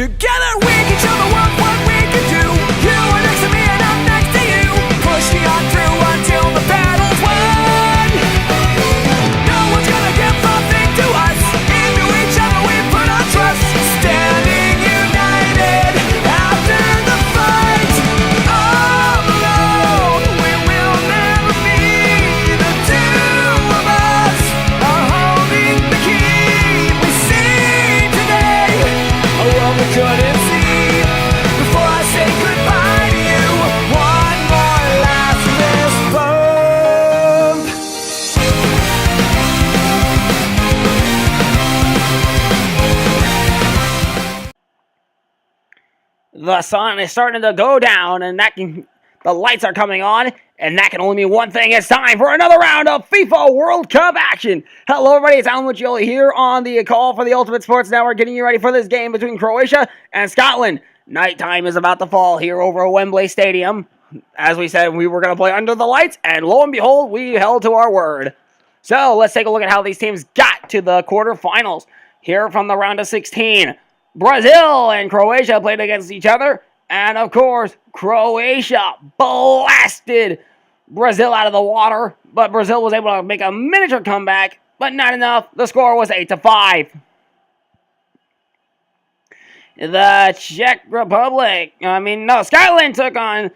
Together we can show the world what we can do. You are next to me and I'm next to you. Pushing on through until the battle's won. No one's gonna give nothing to us. Into each other we put our trust. Standing united after the fight. All alone we will never be. The two of us are holding the key. We see today a world we couldn't see. Before I say goodbye to you, one more last fist bump. The sun is starting to go down, and the lights are coming on, and that can only mean one thing. It's time for another round of FIFA World Cup action. Hello, everybody. It's Alan Muccioli here on the call for the Ultimate Sports Network, getting you ready for this game between Croatia and Scotland. Nighttime is about to fall here over Wembley Stadium. As we said, we were going to play under the lights, and lo and behold, we held to our word. So let's take a look at how these teams got to the quarterfinals. Here from the round of 16, Brazil and Croatia played against each other. And of course, Croatia blasted Brazil out of the water. But Brazil was able to make a miniature comeback, but not enough. The score was 8-5. The Czech Republic, Scotland took on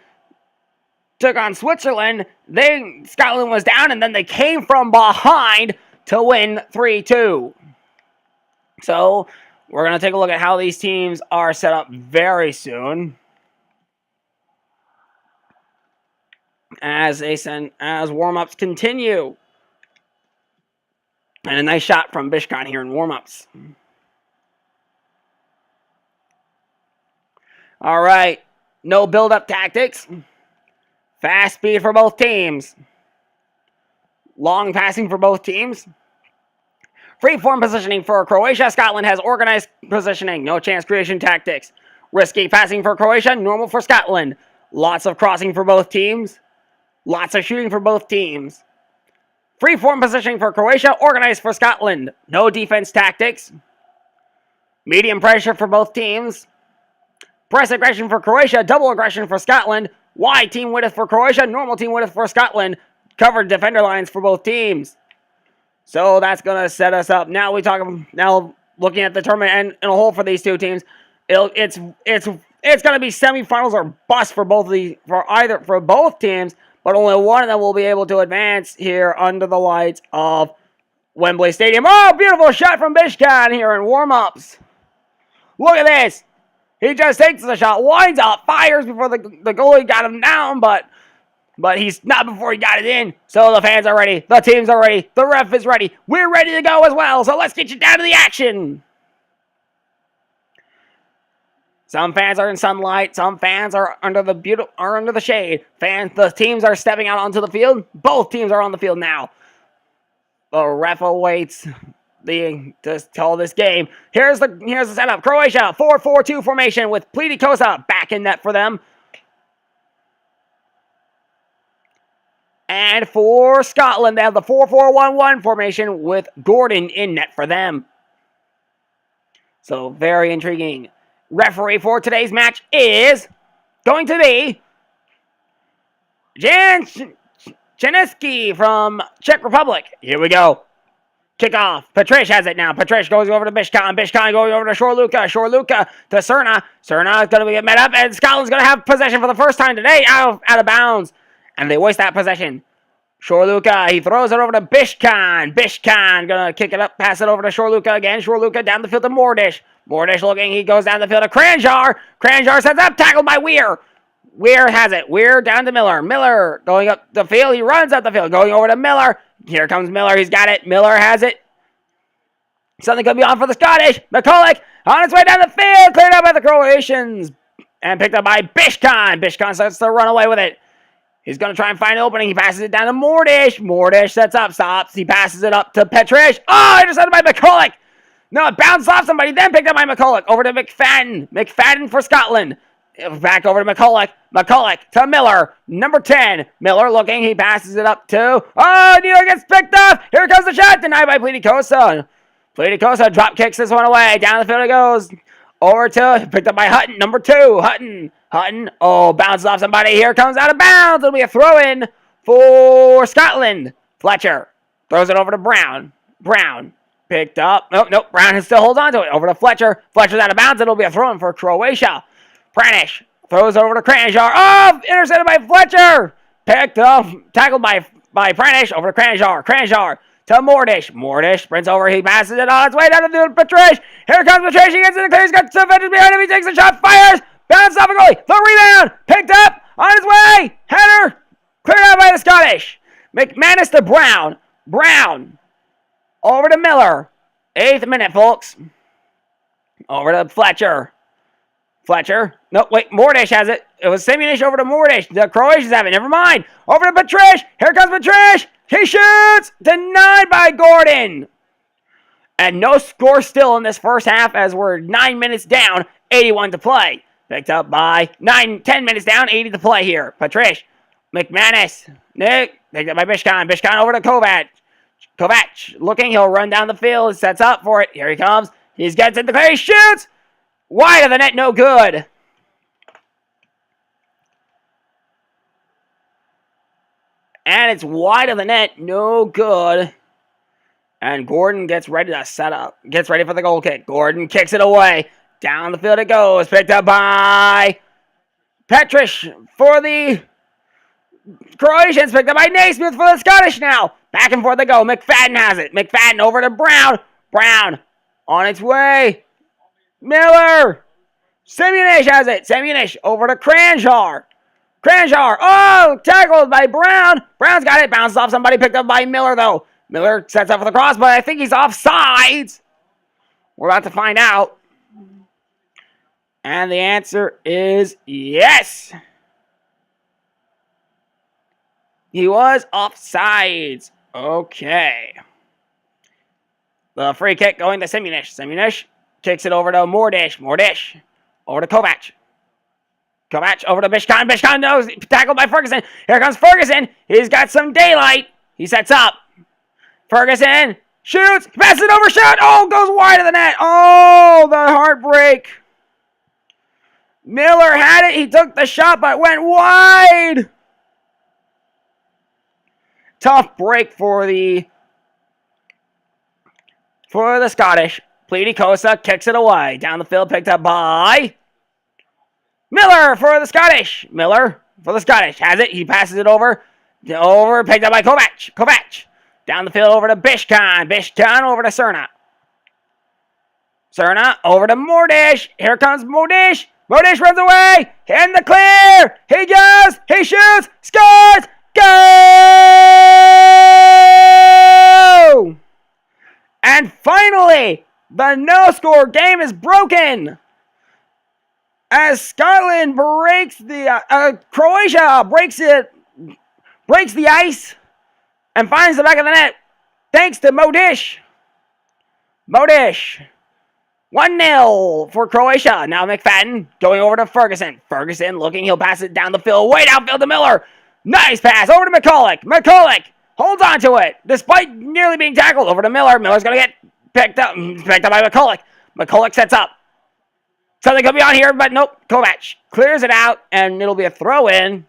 Switzerland. Scotland was down, and then they came from behind to win 3-2. So we're going to take a look at how these teams are set up very soon. As warm-ups continue. And a nice shot from Bishkan here in warm-ups. All right. No build-up tactics. Fast speed for both teams. Long passing for both teams. Free-form positioning for Croatia. Scotland has organized positioning. No chance creation tactics. Risky passing for Croatia. Normal for Scotland. Lots of crossing for both teams. Lots of shooting for both teams. Free-form positioning for Croatia. Organized for Scotland. No defense tactics. Medium pressure for both teams. Press aggression for Croatia. Double aggression for Scotland. Wide team width for Croatia. Normal team width for Scotland. Covered defender lines for both teams. So that's going to set us up. Now looking at the tournament and a whole for these two teams, it's going to be semifinals or bust for both teams, but only one of them will be able to advance here under the lights of Wembley Stadium. Oh, beautiful shot from Bishkan here in warm-ups. Look at this. He just takes the shot, winds up, fires before the goalie got him down, but he's not before he got it in. So the fans are ready. The teams are ready. The ref is ready. We're ready to go as well. So let's get you down to the action. Some fans are in sunlight. Some fans are under the shade. The teams are stepping out onto the field. Both teams are on the field now. The ref awaits to call this game. Here's the setup. Croatia 4-4-2 formation with Pleitikosa back in net for them. And for Scotland, they have the 4-4-1-1 formation with Gordon in net for them. So, very intriguing. Referee for today's match is going to be Jan Cheniski from Czech Republic. Here we go. Kickoff. Petrish has it now. Petrish goes over to Bishkan. Bishkan going over to Shorluka. Shorluka to Cerna. Cerna is going to get met up, and Scotland's going to have possession for the first time today out of bounds. And they waste that possession. Shorluka, he throws it over to Bishkan. Bishkan gonna kick it up, pass it over to Shorluka again. Shorluka down the field to Mordish. Mordish looking, he goes down the field to Kranjar. Kranjar sets up, tackled by Weir. Weir has it. Weir down to Miller. Miller going up the field, he runs up the field, going over to Miller. Here comes Miller, he's got it. Miller has it. Something could be on for the Scottish. McCulloch on its way down the field, cleared up by the Croatians. And picked up by Bishkan. Bishkan starts to run away with it. He's going to try and find an opening. He passes it down to Mordish. Mordish sets up, stops. He passes it up to Petrish. Oh, intercepted by McCulloch. No, it bounced off somebody, then picked up by McCulloch. Over to McFadden. McFadden for Scotland. Back over to McCulloch. McCulloch to Miller. Number 10. Miller looking. He passes it up to... Oh, Neal gets picked up. Here comes the shot. Denied by Pleitikosa. Pleitikosa drop kicks this one away. Down the field it goes. Over to, picked up by Hutton, number 2. Hutton, oh, bounces off somebody. Here comes out of bounds. It'll be a throw-in for Scotland. Fletcher throws it over to Brown. Brown picked up. Nope. Brown still holds on to it. Over to Fletcher. Fletcher's out of bounds. It'll be a throw-in for Croatia. Pranish throws over to Kranjar. Oh, intercepted by Fletcher. Picked up, tackled by Pranish. Over to Kranjar to Mordish. Mordish sprints over. He passes it on its way down to the Patrish. Here comes Patrish. He gets in the clear. He's got two defenders behind him. He takes a shot. Fires. Bounces off a goalie. The rebound. Picked up. On his way. Header. Cleared out by the Scottish. McManus to Brown. Brown. Over to Miller. 8th minute, folks. Over to Fletcher. No, wait. Mordish has it. It was Simunic over to Mordish. The Croatians have it. Never mind. Over to Patrish. Here comes Patrish. He shoots! Denied by Gordon! And no score still in this first half as we're 9 minutes down, 81 to play. Picked up by 10 minutes down, 80 to play here. Patrish, McManus, Nick, picked up by Bishkan. Bishkan over to Kovac. Kovac looking, he'll run down the field, sets up for it. Here he comes. He gets in the clear, he shoots! Wide of the net, no good. And it's wide of the net, no good. And Gordon gets ready to set up. Gets ready for the goal kick. Gordon kicks it away. Down the field it goes. Picked up by Petrish for the Croatians. Picked up by Naismith for the Scottish now. Back and forth they go. McFadden has it. McFadden over to Brown. Brown on its way. Miller. Simunic has it. Simunic over to Kranjar. Oh, tackled by Brown. Brown's got it. Bounces off somebody. Picked up by Miller, though. Miller sets up for the cross, but I think he's offsides. We're about to find out. And the answer is yes. He was offsides. Okay. The free kick going to Simunic. Simunic kicks it over to Mordish. Mordish over to Kovac. Kovac over to Bishkan. Bishkan knows. Tackled by Ferguson. Here comes Ferguson. He's got some daylight. He sets up. Ferguson shoots. Passes it over. Shot. Oh, goes wide of the net. Oh, the heartbreak. Miller had it. He took the shot, but went wide. Tough break for the Scottish. Pleedikosa kicks it away. Down the field, picked up by Miller for the Scottish. Miller for the Scottish. Has it. He passes it over. Picked up by Kovac. Kovac. Down the field over to Bishkan. Bishkan over to Cerna. Cerna over to Mordish. Here comes Mordish. Mordish runs away. In the clear. He goes. He shoots. Scores. Go! And finally, the no-score game is broken. As Scotland breaks the Croatia breaks the ice and finds the back of the net thanks to Modish. 1-0 for Croatia. Now McFadden going over to Ferguson. Ferguson looking, he'll pass it down the field, way downfield to Miller. Nice pass over to McCulloch. McCulloch holds on to it despite nearly being tackled. Over to Miller. Miller's going to get picked up by McCulloch. McCulloch sets up. Something could be on here, but nope. Kovac clears it out, and it'll be a throw-in.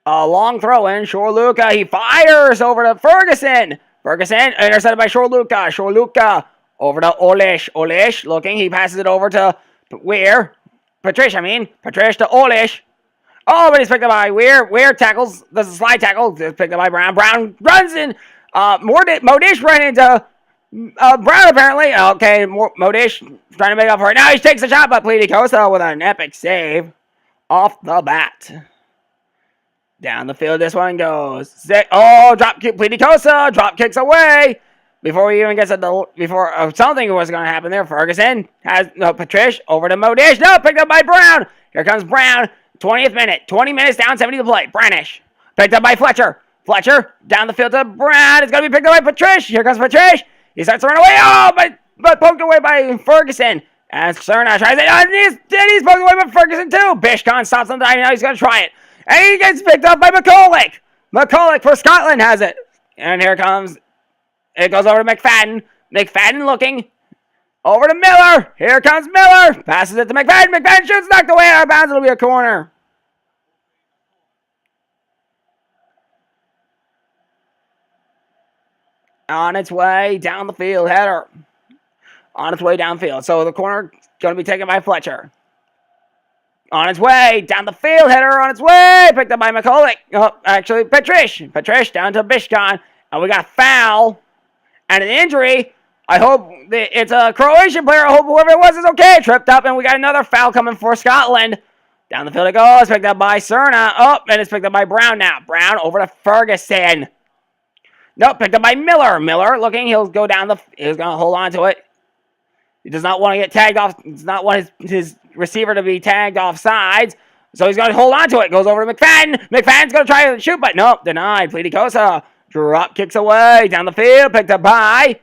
A long throw-in. Shorluka, he fires over to Ferguson. Ferguson intercepted by Shorluka. Shorluka over to Olish. Olish looking, he passes it over to Weir. Patrish to Olish. Oh, but he's picked up by Weir. Weir tackles. There's a slide tackle. It's picked up by Brown. Brown runs in. Modish ran into Brown, apparently. Okay, Modish trying to make up for it. Now he takes a shot, but Pleedikosa with an epic save off the bat. Down the field, this one goes. Drop kick. Pleedikosa drop kicks away. Before we even get to something was going to happen there, Ferguson has Patrish over to Modish. No, picked up by Brown. Here comes Brown. 20th minute. 20 minutes down, 70 to play. Brownish. Picked up by Fletcher. Fletcher down the field to Brown. It's going to be picked up by Patrish. Here comes Patrish. He starts to run away. Oh, but poked away by Ferguson. And Cerna tries it. He's poked away by Ferguson too. Bishkan stops on the now he's going to try it. And he gets picked up by McCulloch. McCulloch for Scotland has it. And here comes. It goes over to McFadden. McFadden looking. Over to Miller. Here comes Miller. Passes it to McFadden. McFadden shoots, knocked away out of bounds. It'll be a corner. On its way down the field. Header. On its way downfield. So the corner going to be taken by Fletcher. On its way down the field. Header on its way. Picked up by McCulloch. Oh, actually, Patrish. Patrish down to Bishkan. And we got a foul. And an injury. I hope it's a Croatian player. I hope whoever it was is okay. Tripped up, and we got another foul coming for Scotland. Down the field it goes. Picked up by Cerna. Oh, and it's picked up by Brown now. Brown over to Ferguson. Nope, picked up by Miller. Miller looking. He'll go down the... He's going to hold on to it. He does not want to get tagged off. He does not want his receiver to be tagged off sides. So he's going to hold on to it. Goes over to McFadden. McFadden's going to try to shoot, but nope, denied. Pleeticosa. Drop kicks away. Down the field. Picked up by...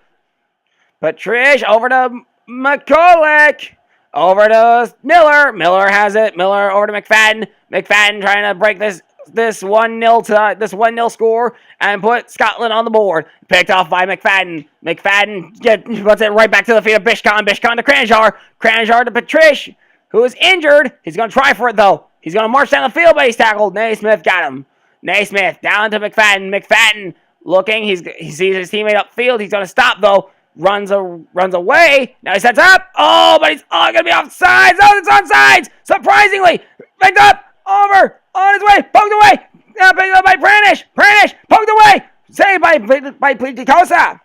Patrish over to McCulloch. Over to Miller. Miller has it. Miller over to McFadden. McFadden trying to break this 1-0 score and put Scotland on the board. Picked off by McFadden. McFadden puts it right back to the feet of Bishkan. Bishkan to Kranjar. Kranjar to Patrish, who is injured. He's going to try for it though. He's going to march down the field, but he's tackled. Naismith got him. Naismith down to McFadden. McFadden looking. He sees his teammate upfield. He's going to stop though. Runs away. Now he sets up. Oh, but he's going to be offsides. Oh, it's onside. Surprisingly. Picked up. Over. On his way. Poked away. Now picked up by Pranish. Pranish. Poked away. Saved by Pleeticosa.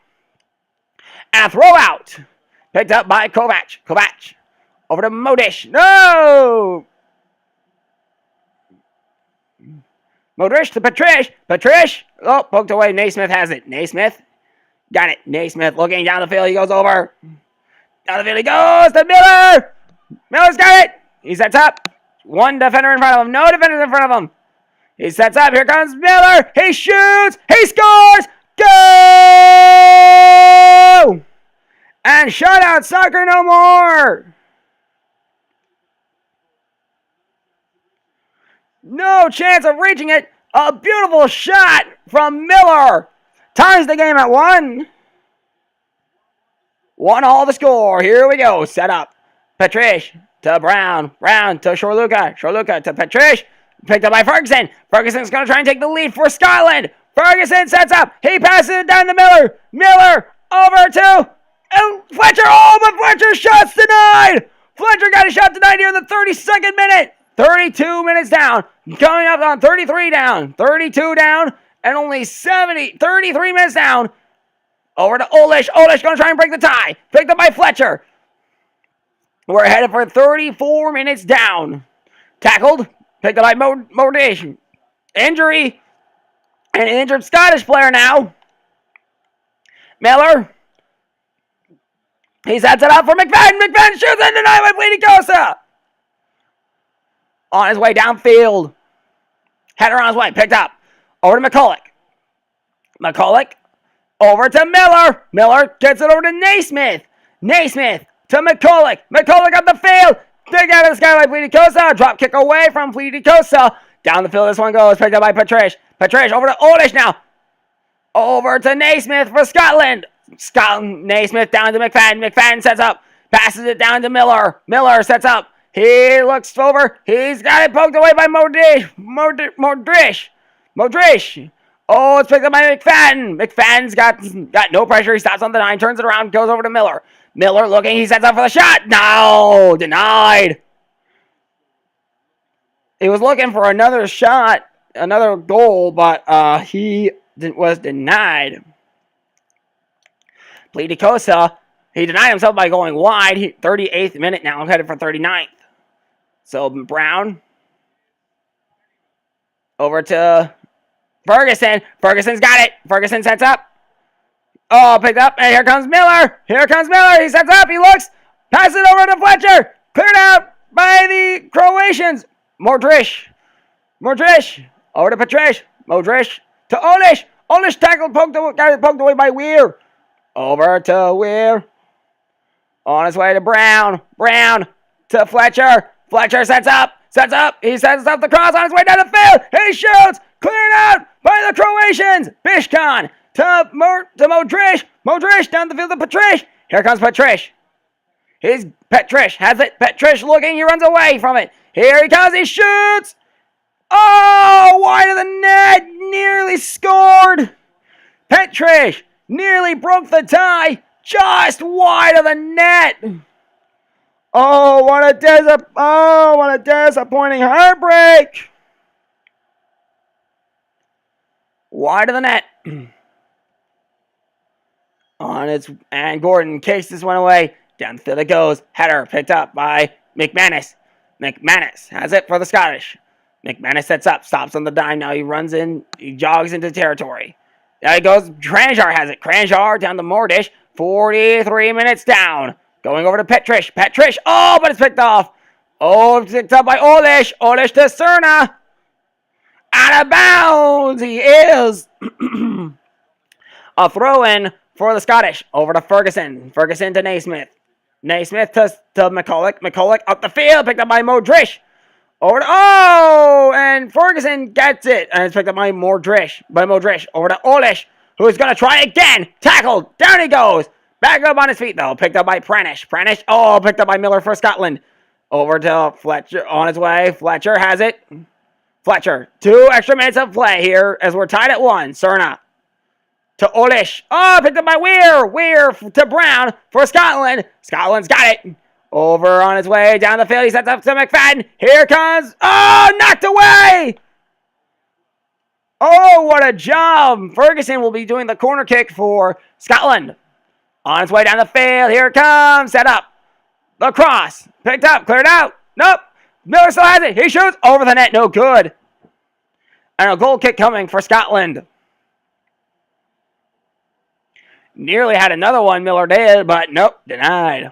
And a throw out. Picked up by Kovac. Kovac. Over to Modish. No. Modric to Patrish. Patrish. Oh, poked away. Naismith has it. Naismith. Got it. Naismith looking down the field. He goes over. Down the field he goes to Miller. Miller's got it. He sets up. One defender in front of him. No defenders in front of him. He sets up. Here comes Miller. He shoots. He scores. Go! And shutout soccer no more. No chance of reaching it. A beautiful shot from Miller. Ties the game at 1. 1-1 the score. Here we go. Set up. Patrish to Brown. Brown to Shorluka. Shorluka to Patrish. Picked up by Ferguson. Ferguson's going to try and take the lead for Scotland. Ferguson sets up. He passes it down to Miller. Miller over to Fletcher. Oh, but Fletcher's shot's denied. Fletcher got a shot denied here in the 32nd minute. 32 minutes down. Coming up on 33 down. 32 down. And only 33 minutes down. Over to Olish. Olish going to try and break the tie. Picked up by Fletcher. We're headed for 34 minutes down. Tackled. Picked up by Modish. Injury. An injured Scottish player now. Miller. He sets it up for McFadden. McFadden shoots and denied by Pleeticosa. On his way downfield. Header on his way. Picked up. Over to McCulloch. McCulloch. Over to Miller. Miller gets it over to Naismith. Naismith to McCulloch. McCulloch up the field. Dig out of the sky by Pleeticosa. Drop kick away from Pleeticosa. Down the field this one goes. Picked up by Patrish. Patrish over to Olish now. Over to Naismith for Scotland. Naismith down to McFadden. McFadden sets up. Passes it down to Miller. Miller sets up. He looks over. He's got it poked away by Modric. Oh, it's picked up by McFadden. McFadden's got no pressure. He stops on the 9, turns it around, goes over to Miller. Miller looking. He sets up for the shot. No, denied. He was looking for another shot, another goal, but he was denied. Pleeticosa, he denied himself by going wide. 38th minute now, headed for 39th. So Brown over to Ferguson. Ferguson's got it. Ferguson sets up. Oh, picked up. And here comes Miller. Here comes Miller. He sets up. He looks. Passes it over to Fletcher. Cleared out by the Croatians. Modric. Over to Patrish. Modric to Olish. Olish tackled. Got it poked away by Weir. Over to Weir. On his way to Brown. Brown to Fletcher. Fletcher sets up. He sets up the cross on his way down the field. He shoots. Cleared out by the Croatians. Bishkan to Modric. Modric down the field to Patrish. Here comes Patrish. He's Petrish has it. Petrish looking. He runs away from it. Here he comes. He shoots. Oh, wide of the net. Nearly scored. Petrish nearly broke the tie. Just wide of the net. Oh, what a disappointing heartbreak. Wide of the net. And Gordon kicks this one away. Down the field it goes. Header picked up by McManus. McManus has it for the Scottish. McManus sets up, stops on the dime. Now he runs in, he jogs into territory. Now he goes. Kranjar has it. Kranjar down to Mordish. 43 minutes down. Going over to Petrish. Petrish. Oh, but it's picked off. Oh, it's picked up by Olish. Olish to Cerna. Out of bounds. He is. A throw in for the Scottish. Over to Ferguson. Ferguson to Naismith. Naismith to McCulloch. McCulloch up the field. Picked up by Modric. Over to, and Ferguson gets it. And it's picked up by Modric. Over to Olish, who's going to try again. Tackled. Down he goes. Back up on his feet, though. Picked up by Pranish. Picked up by Miller for Scotland. Over to Fletcher on his way. Fletcher has it. Fletcher. 2 extra minutes of play here as we're tied at 1. Cerna to Olish. Oh, picked up by Weir. Weir to Brown for Scotland. Scotland's got it. Over on his way down the field. He sets up to McFadden. Here comes. Oh, knocked away. Oh, what a job. Ferguson will be doing the corner kick for Scotland. On his way down the field. Here it comes. Set up. The cross. Picked up. Cleared out. Nope. Miller still has it. He shoots. Over the net. No good. And a goal kick coming for Scotland. Nearly had another one, Miller did, but nope, denied.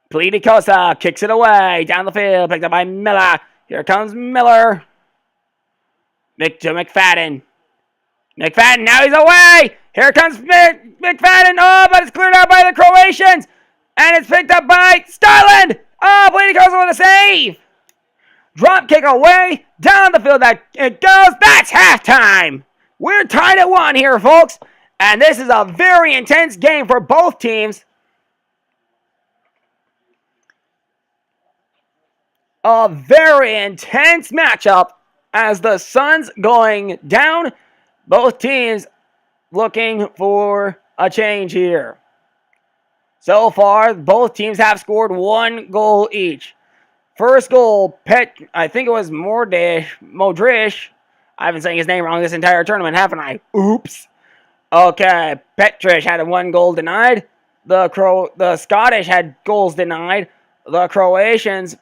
Pliticosa kicks it away down the field, picked up by Miller. Here comes Miller. To McFadden. McFadden, now he's away. Here comes McFadden. Oh, but it's cleared out by the Croatians. And it's picked up by Scotland. Oh, Pliticosa with a save. Drop kick away. Down the field that it goes. That's halftime. We're tied at 1 here, folks. And this is a very intense game for both teams. A very intense matchup as the sun's going down. Both teams looking for a change here. So far, both teams have scored 1 goal each. First goal, I think it was Modric. I've been saying his name wrong this entire tournament, haven't I? Oops. Okay, Petrish had 1 goal denied. The Scottish had goals denied. The Croatians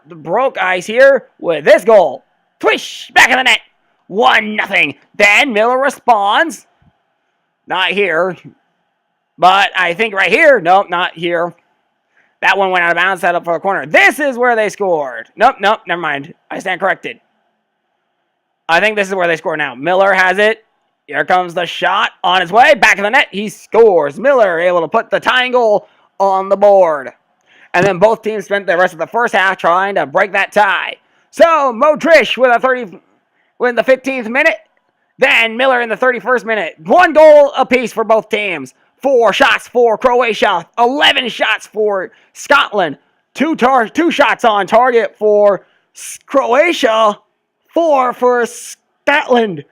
broke ice here with this goal. Twish! Back of the net. 1-0. Then Miller responds. Not here. But I think right here. Nope, not here. That one went out of bounds, set up for a corner. This is where they scored. Nope, never mind. I stand corrected. I think this is where they score now. Miller has it. Here comes the shot on his way. Back of the net. He scores. Miller able to put the tying goal on the board. And then both teams spent the rest of the first half trying to break that tie. So Modric with the 15th minute. Then Miller in the 31st minute. 1 goal apiece for both teams. 4 shots for Croatia. 11 shots for Scotland. 2 shots on target for Croatia. 4 for Scotland.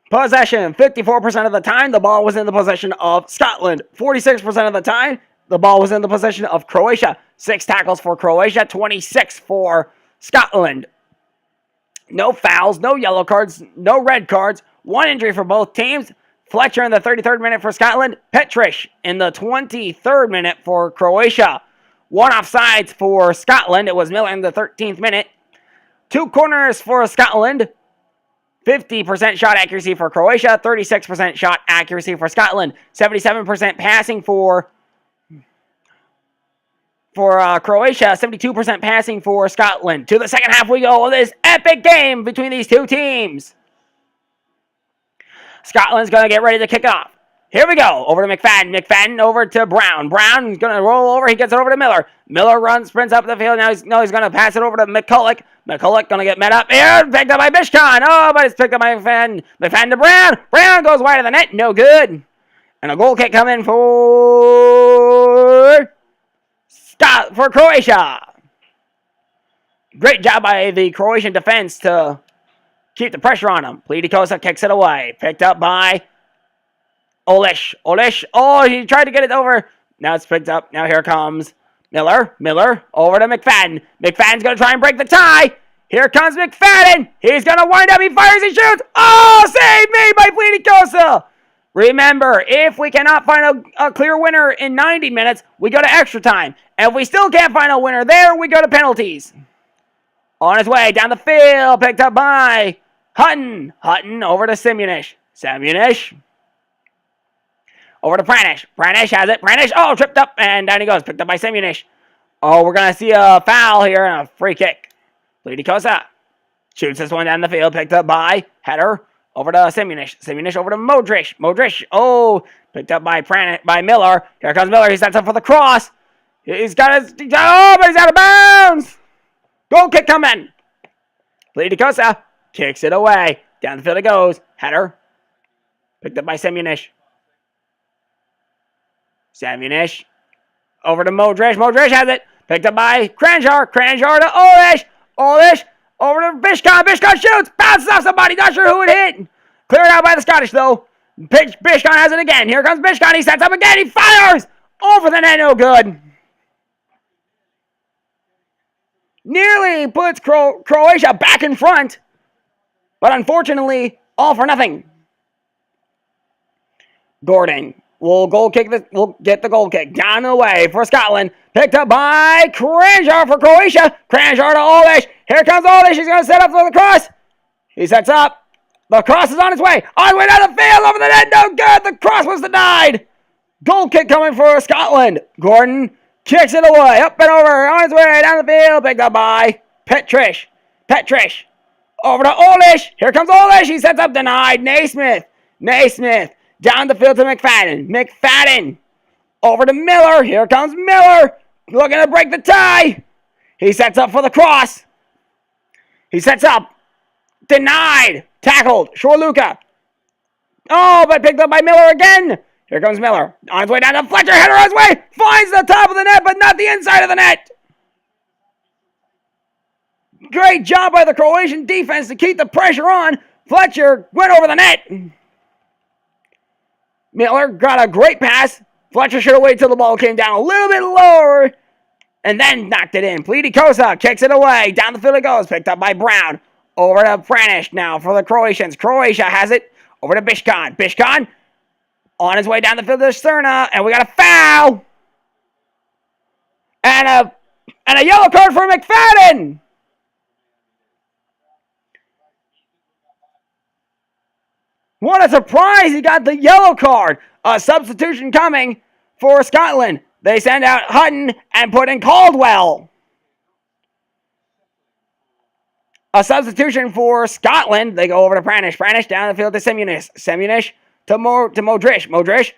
Possession, 54% of the time, the ball was in the possession of Scotland. 46% of the time, the ball was in the possession of Croatia. 6 tackles for Croatia, 26 for Scotland. No fouls, no yellow cards, no red cards. 1 injury for both teams. Fletcher in the 33rd minute for Scotland. Petrish in the 23rd minute for Croatia. 1 offsides for Scotland. It was Miller in the 13th minute. 2 corners for Scotland. 50% shot accuracy for Croatia, 36% shot accuracy for Scotland, 77% passing for Croatia, 72% passing for Scotland. To the second half we go of this epic game between these two teams. Scotland's going to get ready to kick off. Here we go. Over to McFadden. McFadden over to Brown. Brown's going to roll over. He gets it over to Miller. Miller runs, sprints up the field. Now he's going to pass it over to McCulloch. McCulloch going to get met up here. Picked up by Bishcon. Oh, but it's picked up by McFadden. McFadden to Brown. Brown goes wide of the net. No good. And a goal kick coming for Croatia. Great job by the Croatian defense to keep the pressure on him. Pleedikosa kicks it away. Picked up by Olish. Oh, he tried to get it over. Now it's picked up. Now here comes Miller. Miller over to McFadden. McFadden's going to try and break the tie. Here comes McFadden. He's going to wind up. He fires. He shoots. Oh, save me by Pleedikosa. Remember, if we cannot find a clear winner in 90 minutes, we go to extra time. And if we still can't find a winner there, we go to penalties. On his way down the field. Picked up by Hutton. Hutton over to Simunish. Simunish. Over to Pranish. Pranish has it. Pranish, oh, tripped up, and down he goes. Picked up by Simunish. Oh, we're going to see a foul here and a free kick. Pleedikosa shoots this one down the field. Picked up by Header. Over to Simunish. Simunish over to Modric. Modric, oh, picked up by Miller. Here comes Miller. He sets up for the cross. He's got his, oh, but he's out of bounds. Goal kick coming. Pleedikosa kicks it away. Down the field it goes. Header. Picked up by Simunish. Simunish over to Modric. Modric has it. Picked up by Kranjar. Kranjar to Olish. Olish over to Bishcon. Bishcon shoots. Bounces off somebody. Not sure who it hit. Cleared out by the Scottish though. Bishcon has it again. Here comes Bishcon. He sets up again. He fires. Over the net. No good. Nearly puts Croatia back in front. But unfortunately, all for nothing. Gordon. We'll get the goal kick down the way for Scotland. Picked up by Kranjar for Croatia. Kranjar to Olish. Here comes Olish. He's going to set up for the cross. He sets up. The cross is on its way. On his way down the field. Over the net. No good. The cross was denied. Goal kick coming for Scotland. Gordon kicks it away. Up and over. On his way down the field. Picked up by Petrish. Petrish. Over to Olish. Here comes Olish. He sets up. Denied. Naismith. Naismith. Down the field to McFadden. McFadden. Over to Miller. Here comes Miller. Looking to break the tie. He sets up for the cross. He sets up. Denied. Tackled. Shorluka. Oh, but picked up by Miller again. Here comes Miller. On his way down to Fletcher. Header on his way. Finds the top of the net, but not the inside of the net. Great job by the Croatian defense to keep the pressure on. Fletcher went over the net. Miller got a great pass. Fletcher should have waited till the ball came down a little bit lower and then knocked it in. Pleedikosa kicks it away. Down the field it goes. Picked up by Brown. Over to Pranish now for the Croatians. Croatia has it. Over to Bishcon. Bishcon on his way down the field to Cerna. And we got a foul. And a yellow card for McFadden. What a surprise! He got the yellow card. A substitution coming for Scotland. They send out Hutton and put in Caldwell. A substitution for Scotland. They go over to Pranish. Pranish down the field to Simunish. Simunish to Modric. Modric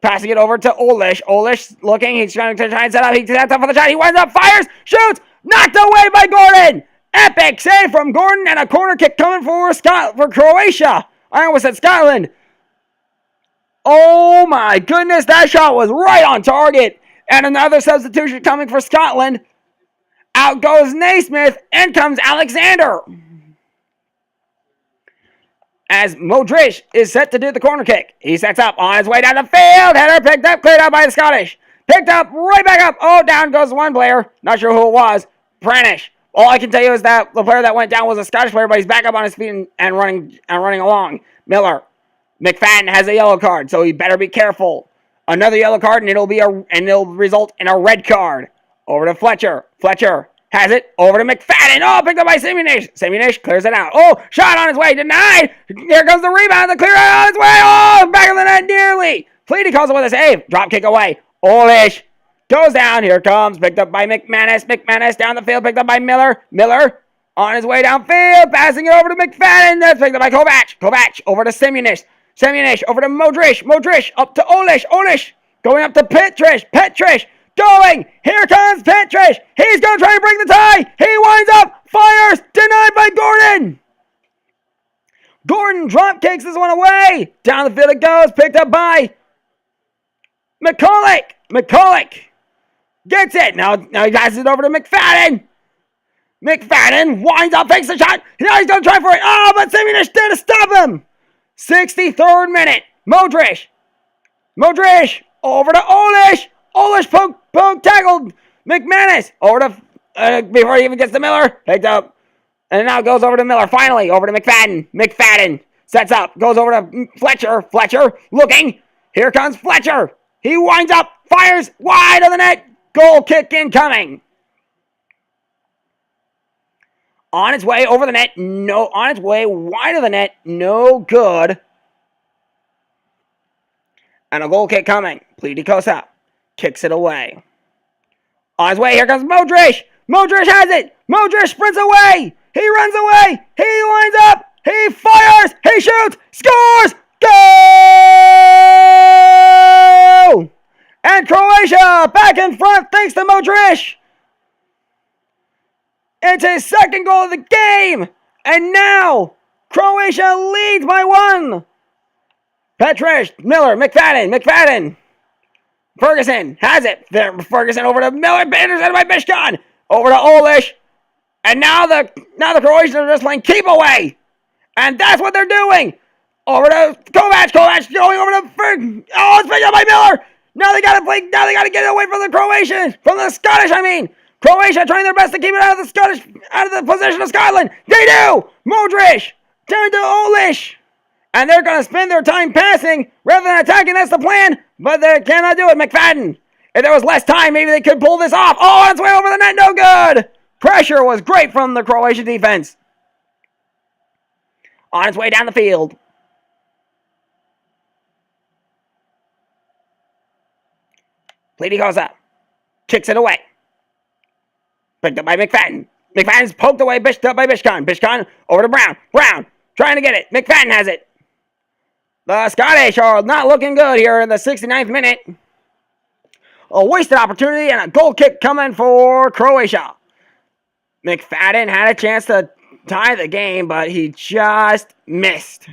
passing it over to Olish. Olish looking. He's trying to try and set up. He sets up for the shot. He winds up, fires, shoots, knocked away by Gordon. Epic save from Gordon and a corner kick coming for Croatia. I almost said Scotland. Oh my goodness, that shot was right on target. And another substitution coming for Scotland. Out goes Naismith, in comes Alexander. As Modric is set to do the corner kick. He sets up on his way down the field. Header picked up, cleared out by the Scottish. Picked up, right back up. Oh, down goes one player. Not sure who it was. Pranish. All I can tell you is that the player that went down was a Scottish player, but he's back up on his feet and running along. Miller. McFadden has a yellow card, so he better be careful. Another yellow card, and it'll result in a red card. Over to Fletcher. Fletcher has it. Over to McFadden. Oh, picked up by Simunish. Simunish clears it out. Oh, shot on his way. Denied. Here comes the rebound. The clear out on his way. Oh, back of the net nearly. Fleety calls it with a save. Drop kick away. Olish goes down. Here comes. Picked up by McManus. McManus down the field. Picked up by Miller. Miller on his way downfield. Passing it over to McFadden. That's picked up by Kovac. Kovac over to Simunish. Semyonich over to Modric. Modric up to Olish. Olish going up to Petrish. Petrish going. Here comes Petrish. He's going to try and break the tie. He winds up. Fires. Denied by Gordon. Gordon drop kicks this one away. Down the field it goes. Picked up by McCulloch. McCulloch gets it. Now he passes it over to McFadden. McFadden winds up, fakes the shot. Now he's going to try for it. Oh, but Semyonich there to stop him. 63rd minute. Modric. Modric over to Olish. Olish poke tackled McManus. Over to, before he even gets to Miller. Picked up. And now goes over to Miller. Finally, over to McFadden. McFadden sets up. Goes over to Fletcher. Fletcher looking. Here comes Fletcher. He winds up. Fires wide of the net. Goal kick incoming. On its way over the net. No. On its way wide of the net. No good. And a goal kick coming. Pleiticosa kicks it away. On his way. Here comes Modric. Modric has it. Modric sprints away. He runs away. He lines up. He fires. He shoots. Scores. Go! And Croatia back in front thanks to Modric. It's his second goal of the game. And now Croatia leads by 1. Petrish, Miller, McFadden. McFadden. Ferguson has it. Ferguson over to Miller. Intercepted by Bishkan. Over to Olish. And now the Croatians are just playing keep away. And that's what they're doing. Over to Kovac. Kovac going over to Ferg. Oh, it's picked up by Miller. Now they gotta play. Now they gotta get it away from the Croatians. From the Scottish, I mean. Croatia trying their best to keep it out of the Scottish, out of the possession of Scotland. They do. Modric turn to Olish. And they're gonna spend their time passing rather than attacking. That's the plan. But they cannot do it. McFadden. If there was less time, maybe they could pull this off. Oh, it's way over the net. No good. Pressure was great from the Croatian defense. On its way down the field. Pleiticosa kicks it away. Picked up by McFadden. McFadden's poked away, up by Bishkan. Bishkan over to Brown. Brown trying to get it. McFadden has it. The Scottish are not looking good here in the 69th minute. A wasted opportunity and a goal kick coming for Croatia. McFadden had a chance to tie the game, but he just missed.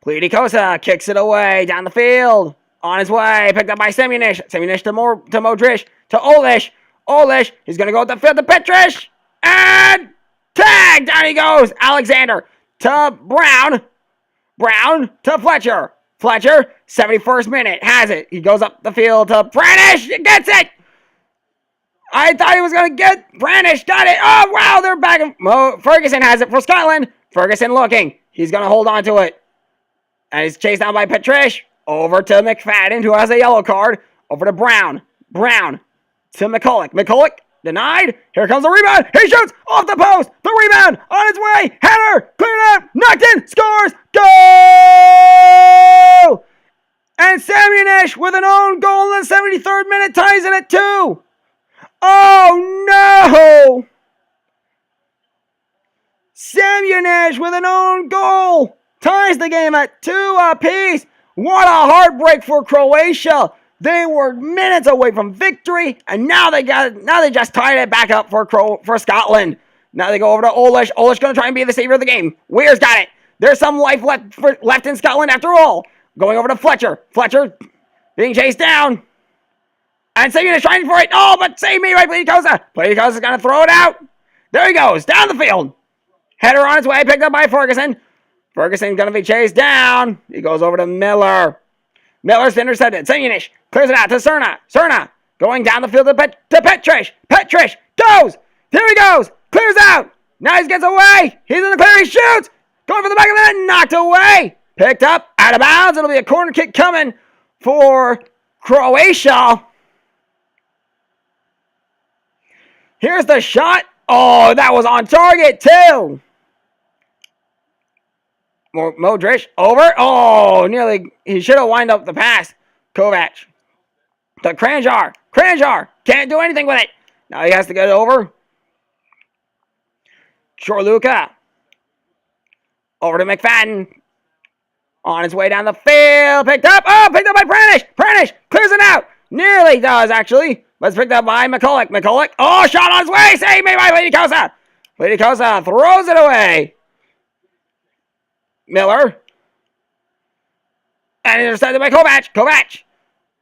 Pleiticosa kicks it away down the field. On his way, picked up by Semyonich. Semyonich to Modric, to Olish. Olish, he's going to go up the field to Petrish. And tag! Down he goes. Alexander to Brown. Brown to Fletcher. Fletcher, 71st minute, has it. He goes up the field to Branish. Gets it. I thought he was going to get Branish. Got it. Oh, wow, they're back. Ferguson has it for Scotland. Ferguson looking. He's going to hold on to it. And he's chased down by Petrish. Over to McFadden, who has a yellow card. Over to Brown. Brown to McCulloch. McCulloch denied. Here comes the rebound. He shoots off the post. The rebound on its way. Header. Cleared out. Knocked in. Scores. Goal! And Semyonich with an own goal in the 73rd minute ties it at 2. Oh no! Semyonich with an own goal ties the game at 2 apiece. What a heartbreak for Croatia. They were minutes away from victory, and now they just tied it back up for Scotland. Now they go over to Olish. Olish going to try and be the savior of the game. Weir's got it. There's some life left in Scotland after all. Going over to Fletcher. Fletcher being chased down. And Semyonich trying for it. Oh, but save me by Pleiticosa. Pleiticosa's going to throw it out. There he goes, down the field. Header on his way, picked up by Ferguson. Ferguson going to be chased down. He goes over to Miller. Miller's intercepted. Semyonich clears it out to Cerna. Cerna going down the field to Petrish. Petrish goes. Here he goes. Clears out. Now he gets away. He's in the clear. He shoots. Going for the back of the net. Knocked away. Picked up. Out of bounds. It'll be a corner kick coming for Croatia. Here's the shot. Oh, that was on target too. Modric over. Oh, nearly. He should have wind up the pass. Kovac to Kranjar. Kranjar can't do anything with it. Now he has to get it over. Chorluka Over to McFadden. On his way down the field. Picked up. Oh, picked up by Pranish. Pranish clears it out. Nearly does, actually. But it's picked up by McCulloch. McCulloch. Oh, shot on his way. Save made by Lady Cosa. Lady Cosa throws it away. Miller. And intercepted by Kovac. Kovac.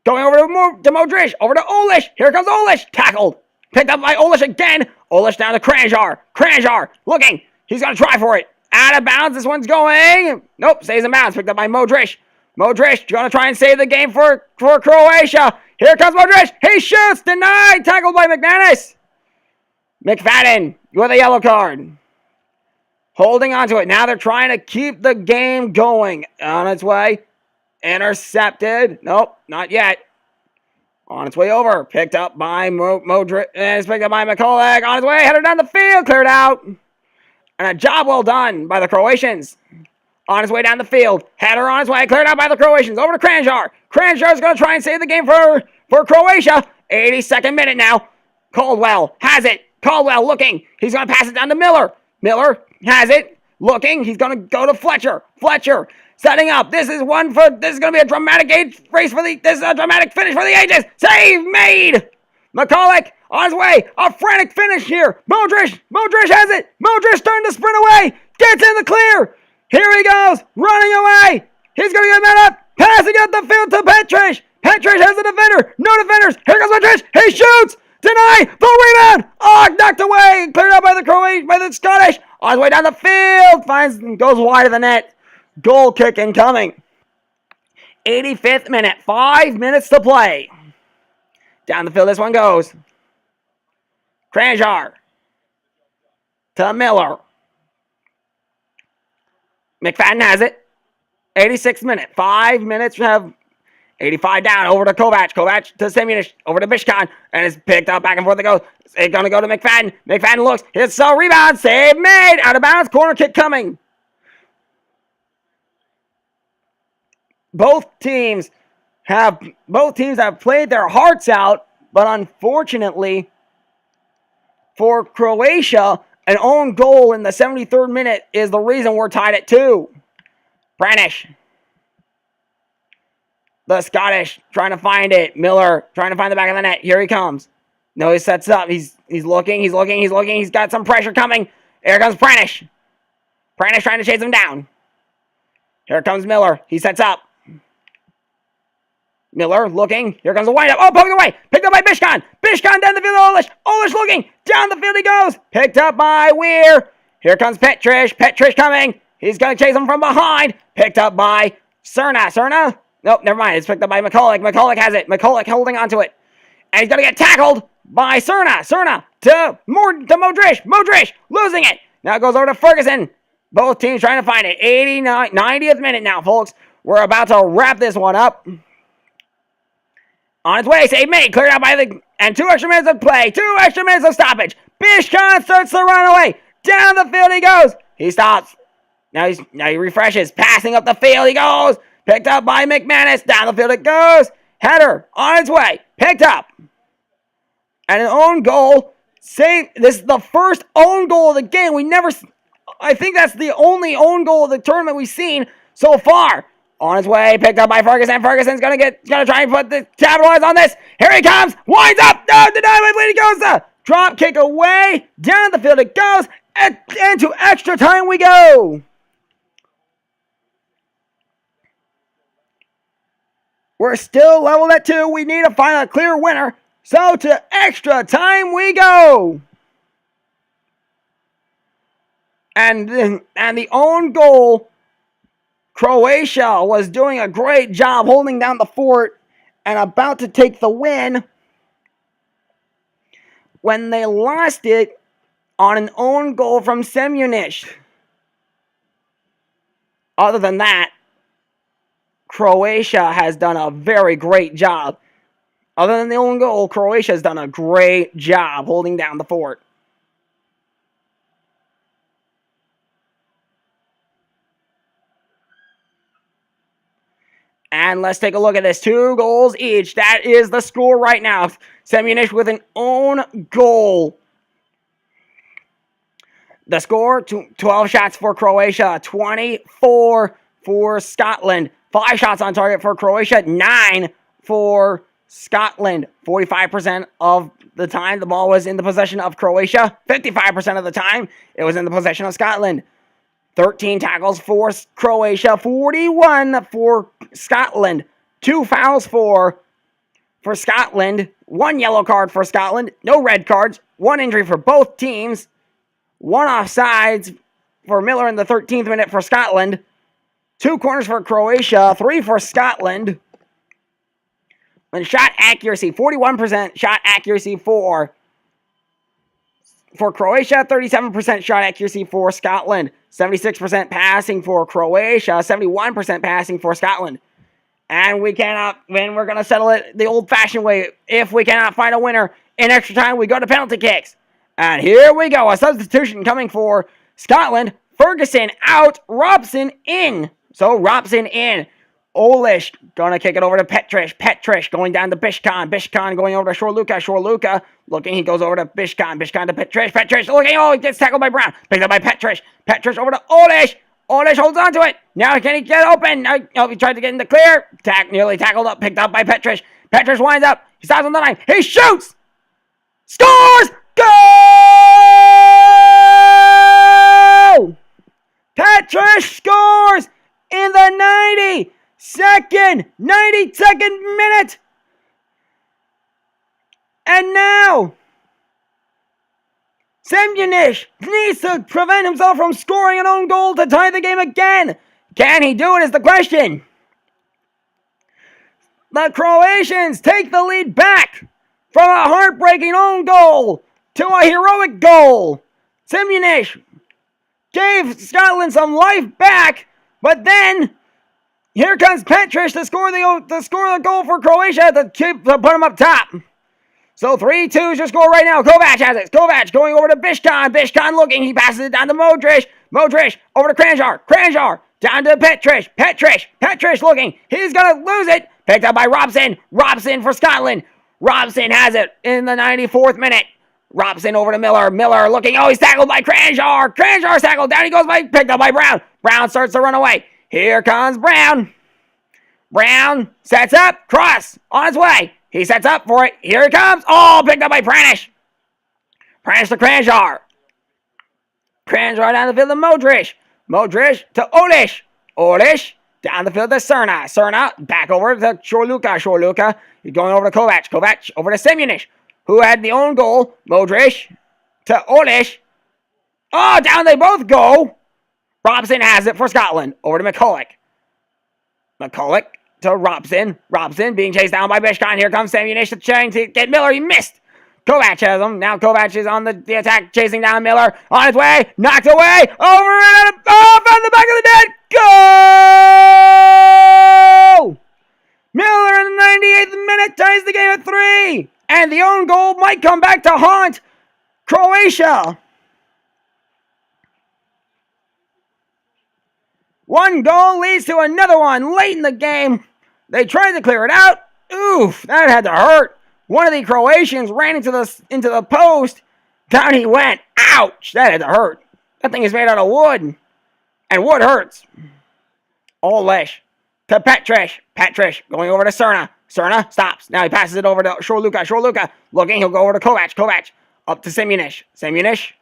Going over to Modric. Over to Olish. Here comes Olish. Tackled. Picked up by Olish again. Olish down to Kranjar. Kranjar looking. He's going to try for it. Out of bounds. This one's going. Nope. Stays in bounds. Picked up by Modric. Modric going to try and save the game for Croatia. Here comes Modric. He shoots. Denied. Tackled by McManus. McFadden with a yellow card. Holding on to it. Now they're trying to keep the game going. On its way. Intercepted. Nope. Not yet. On its way over. Picked up by Modric. And it's picked up by McCulloch. On his way. Headed down the field. Cleared out. And a job well done by the Croatians. On his way down the field. Header on his way. Cleared out by the Croatians. Over to Kranjar. Kranjar is going to try and save the game for Croatia. 82nd minute now. Caldwell has it. Caldwell looking. He's going to pass it down to Miller. Miller has it. Looking. He's going to go to Fletcher. Fletcher setting up. This is going to be a dramatic this is a dramatic finish for the ages. Save made. McCulloch on his way. A frantic finish here. Modric has it. Modric starting to sprint away. Gets in the clear. Here he goes. Running away. He's going to get met up. Passing up the field to Petric. Petric has a defender. No defenders. Here comes Petric. He shoots. Deny. The rebound. Oh, knocked away. Cleared out by the Scottish. On his way down the field. Goes wide of the net. Goal kick incoming. 85th minute. 5 minutes to play. Down the field this one goes. Kranjar. To Miller. McFadden has it. 86th minute. 5 minutes have 85 down. Over to Kovac. Kovac to Semyonich. Over to Bishkan. And it's picked up back and forth it goes. It's going to go to McFadden. McFadden looks. Hits a rebound. Save made. Out of bounds. Corner kick coming. Both teams have played their hearts out. But unfortunately for Croatia, an own goal in the 73rd minute is the reason we're tied at 2. Pranish. The Scottish trying to find it. Miller trying to find the back of the net. Here he comes. No, he sets up. He's looking. He's got some pressure coming. Here comes Pranish. Pranish trying to chase him down. Here comes Miller. He sets up. Miller looking. Here comes the windup. Oh, poked away. Picked up by Bishkan. Bishkan down the field. Olish. Olish looking. Down the field he goes. Picked up by Weir. Here comes Petric. Petric coming. He's going to chase him from behind. Picked up by Cerna. Cerna? Nope, never mind. It's picked up by McCulloch. McCulloch has it. McCulloch holding onto it. And he's going to get tackled by Cerna. Cerna to Modric. Modric losing it. Now it goes over to Ferguson. Both teams trying to find it. 90th minute now, folks. We're about to wrap this one up. On its way, save made. Cleared out and 2 extra minutes of play. 2 extra minutes of stoppage. Bishkan starts to run away. Down the field he goes. He stops. Now he refreshes. Passing up the field he goes. Picked up by McManus. Down the field it goes. Header on its way. Picked up. And an own goal. This is the first own goal of the game. I think that's the only own goal of the tournament we've seen so far. On his way, picked up by Ferguson. Ferguson's gonna try and capitalize on this. Here he comes. Winds up. No, denied by Lady Costa. Drop kick away. Down the field it goes. And to extra time we go. We're still leveled at 2. We need to find a clear winner. So to extra time we go. And the own goal, Croatia was doing a great job holding down the fort and about to take the win when they lost it on an own goal from Semyonich. Other than that, Croatia has done a very great job. Other than the own goal, Croatia has done a great job holding down the fort. And let's take a look at this. 2 goals each. That is the score right now. Semyonich with an own goal. The score, 12 shots for Croatia, 24 for Scotland. 5 shots on target for Croatia, 9 for Scotland. 45% of the time the ball was in the possession of Croatia. 55% of the time it was in the possession of Scotland. 13 tackles for Croatia, 41 for Scotland. 2 fouls for Scotland. 1 yellow card for Scotland. No red cards. 1 injury for both teams. 1 offsides for Miller in the 13th minute for Scotland. 2 corners for Croatia. 3 for Scotland. And shot accuracy, 41% shot accuracy for Croatia, 37% shot accuracy for Scotland, 76% passing for Croatia, 71% passing for Scotland. And we're going to settle it the old-fashioned way. If we cannot find a winner in extra time, we go to penalty kicks. And here we go, a substitution coming for Scotland. Ferguson out, Robson in. So Robson in. Olish gonna kick it over to Petrish. Petrish going down to Bishkan. Bishkan going over to Shorluka. Shorluka looking. He goes over to Bishkan. Bishkan to Petrish. Petrish looking. Oh, he gets tackled by Brown. Picked up by Petrish. Petrish over to Olish. Olish holds on to it. Now can he get open? Oh, he tried to get in the clear. Nearly tackled up. Picked up by Petrish. Petrish winds up. He stops on the line. He shoots. Scores. Goal! Petrish scores in the 92nd minute. And now, Semyonich needs to prevent himself from scoring an own goal to tie the game again. Can he do it is the question. The Croatians take the lead back from a heartbreaking own goal to a heroic goal. Semyonich gave Scotland some life back, but then here comes Petrish to score the goal for Croatia to put him up top. So 3-2 is your score right now. Kovac has it. Kovac going over to Bishkan. Bishkan looking. He passes it down to Modric. Modric over to Kranjar. Kranjar down to Petrish. Petrish looking. He's going to lose it. Picked up by Robson. Robson for Scotland. Robson has it in the 94th minute. Robson over to Miller. Miller looking. Oh, he's tackled by Kranjar. Kranjar's tackled. Down he goes picked up by Brown. Brown starts to run away. Here comes Brown. Brown sets up. Cross on his way. He sets up for it. Here it comes. Oh, picked up by Pranish. Pranish to Kranjar. Kranjar down the field to Modric. Modric to Olish. Olish down the field to Cerna. Cerna back over to Shorluka. Shorluka he's going over to Kovac. Kovac over to Semyonich, who had the own goal. Modric to Olish. Oh, down they both go. Robson has it for Scotland. Over to McCulloch. McCulloch to Robson. Robson being chased down by Bishkan. Here comes Semyonich trying to get Miller. He missed. Kovac has him. Now Kovac is on the attack, chasing down Miller. On his way. Knocked away. Over and off on the back of the net. Goal! Miller in the 98th minute ties the game at 3. And the own goal might come back to haunt Croatia. One goal leads to another one late in the game. They tried to clear it out. Oof, that had to hurt. One of the Croatians ran into the post. Down he went. Ouch, that had to hurt. That thing is made out of wood. And wood hurts. Olish to Petrish. Petrish going over to Cerna. Cerna stops. Now he passes it over to Shorluka. Shorluka looking. He'll go over to Kovac. Kovac up to Semyonich. Semyonich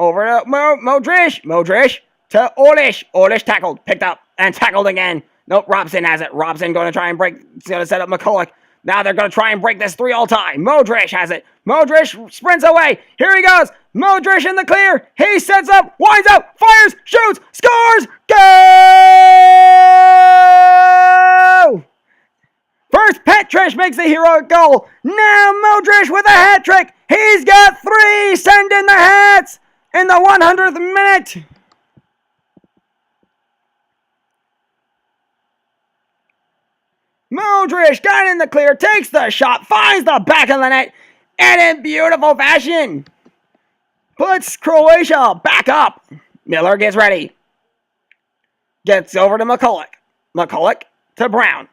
over to Modric. Modric to Olish. Olish tackled. Picked up. And tackled again. Nope, Robson has it. Robson going to try and break. He's going to set up McCulloch. Now they're going to try and break this 3-all tie. Modric has it. Modric sprints away. Here he goes. Modric in the clear. He sets up, winds up, fires, shoots, scores. Goal! First, Petrish makes the heroic goal. Now Modric with a hat trick. He's got 3. Send in the hats in the 100th minute. Modric got in the clear, takes the shot, finds the back of the net, and in beautiful fashion, puts Croatia back up. Miller gets ready. Gets over to McCulloch. McCulloch to Brown.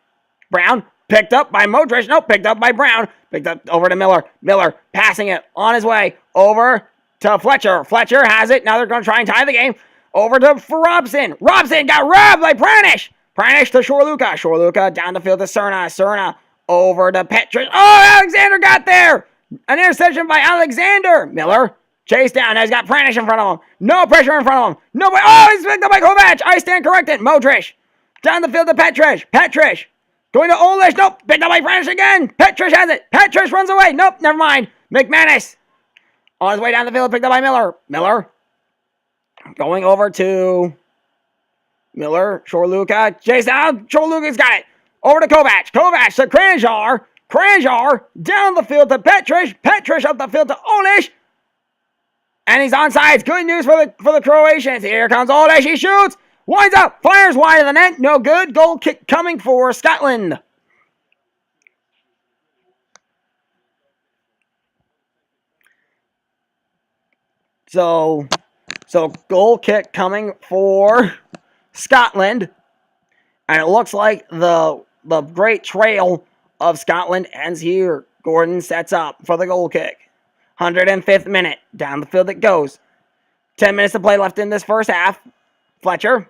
Brown picked up by Modric. Nope, picked up by Brown. Picked up over to Miller. Miller passing it on his way over to Fletcher. Fletcher has it. Now they're going to try and tie the game. Over to Robson. Robson got robbed by Pranish. Pranish to Shorluka. Shorluka down the field to Cerna. Cerna over to Petrus. Oh, Alexander got there. An interception by Alexander. Miller chased down. Now he's got Pranish in front of him. No pressure in front of him. No way. Oh, he's picked up by Kovac. I stand corrected. Modric. Down the field to Petrus. Petrus. Going to Olish. Nope. Picked up by Pranish again. Petrus has it. Petrus runs away. Nope. Never mind. McManus. On his way down the field. Picked up by Miller. Miller. Going over to Miller. Shorluka. Chase down. Shorluka's got it. Over to Kovac. Kovac to Kranjar. Kranjar down the field to Petrus. Petrus up the field to Olish. And he's onside. Good news for the Croatians. Here comes Olish. He shoots. Winds up. Fires wide of the net. No good. Goal kick coming for Scotland. So goal kick coming for Scotland. And it looks like the great trail of Scotland ends here. Gordon sets up for the goal kick. 105th minute. Down the field it goes. 10 minutes to play left in this first half. Fletcher.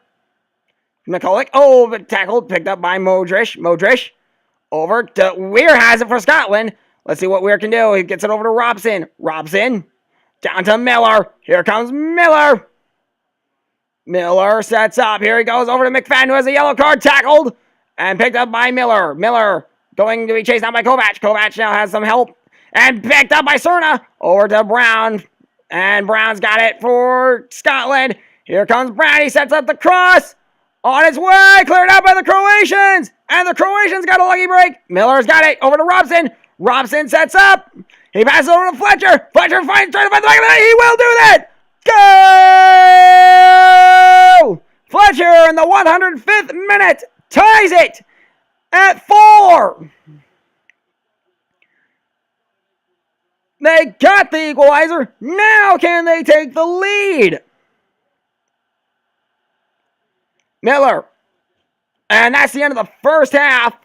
McCulloch. Oh, but tackled. Picked up by Modric. Modric. Over to Weir has it for Scotland. Let's see what Weir can do. He gets it over to Robson. Robson. Down to Miller. Here comes Miller. Miller sets up. Here he goes over to McFadden, who has a yellow card, tackled and picked up by Miller. Miller going to be chased down by Kovac. Kovac now has some help and picked up by Cerna. Over to Brown. And Brown's got it for Scotland. Here comes Brown. He sets up the cross. On its way. Cleared out by the Croatians. And the Croatians got a lucky break. Miller's got it. Over to Robson. Robson sets up. He passes over to Fletcher. Fletcher trying to find the back of the net. He will do that. Go! Fletcher in the 105th minute ties it at 4. They got the equalizer. Now can they take the lead? Miller. And that's the end of the first half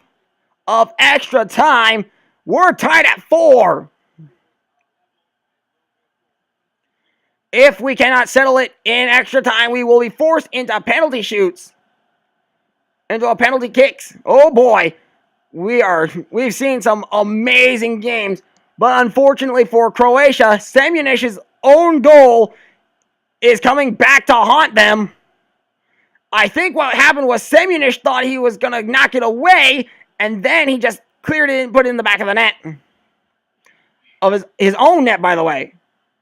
of extra time. We're tied at 4. If we cannot settle it in extra time, we will be forced into penalty shoots. Into a penalty kicks. Oh boy. We've seen some amazing games. But unfortunately for Croatia, Semjonic's own goal is coming back to haunt them. I think what happened was Semjonic thought he was going to knock it away, and then he just cleared it and put it in the back of the net. Of his own net, by the way.